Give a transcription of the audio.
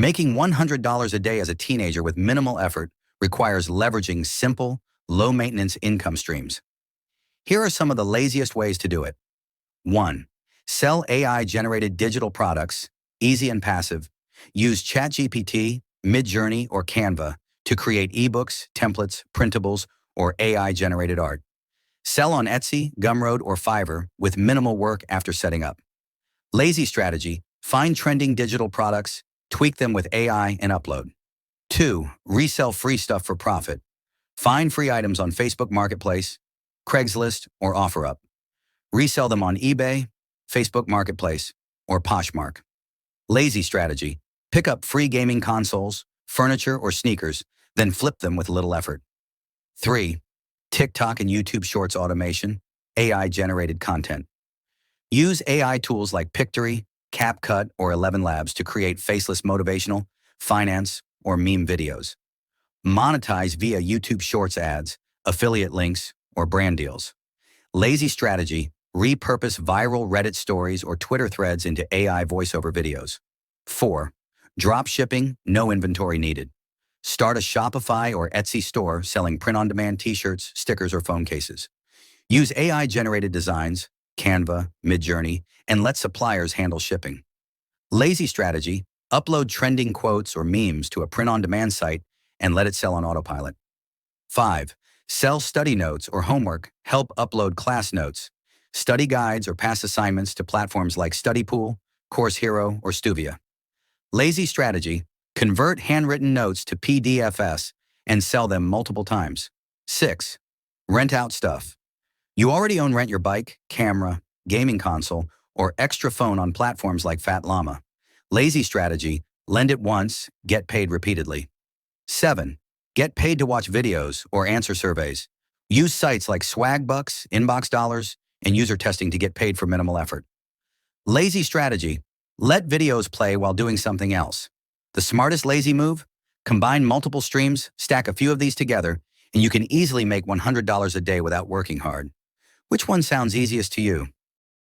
Making $100 a day as a teenager with minimal effort requires leveraging simple, low-maintenance income streams. Here are some of the laziest ways to do it. 1. Sell AI-generated digital products, easy and passive. Use ChatGPT, Midjourney, or Canva to create ebooks, templates, printables, or AI-generated art. Sell on Etsy, Gumroad, or Fiverr with minimal work after setting up. Lazy strategy: find trending digital products, tweak them with AI, and upload. 2. Resell free stuff for profit. Find free items on Facebook Marketplace, Craigslist, or OfferUp. Resell them on eBay, Facebook Marketplace, or Poshmark. Lazy strategy: pick up free gaming consoles, furniture, or sneakers, then flip them with little effort. 3. TikTok and YouTube Shorts automation, AI-generated content. Use AI tools like Pictory, CapCut, or 11 Labs to create faceless motivational, finance, or meme videos. Monetize via YouTube Shorts ads, affiliate links, or brand deals. Lazy strategy: repurpose viral Reddit stories or Twitter threads into AI voiceover videos. 4. Drop shipping, no inventory needed. Start a Shopify or Etsy store selling print-on-demand t-shirts, stickers, or phone cases. Use AI-generated designs, Canva, Midjourney, and let suppliers handle shipping. Lazy strategy: upload trending quotes or memes to a print-on-demand site and let it sell on autopilot. 5. Sell study notes or homework. Help upload class notes, study guides, or past assignments to platforms like StudyPool, Course Hero, or Stuvia. Lazy strategy: convert handwritten notes to PDFs and sell them multiple times. 6. Rent out stuff. You already own Rent Your Bike, camera, gaming console, or extra phone on platforms like Fat Llama. Lazy strategy: lend it once, get paid repeatedly. 7. Get paid to watch videos or answer surveys. Use sites like Swagbucks, Inbox Dollars, and user testing to get paid for minimal effort. Lazy strategy: let videos play while doing something else. The smartest lazy move? Combine multiple streams, stack a few of these together, and you can easily make $100 a day without working hard. Which one sounds easiest to you?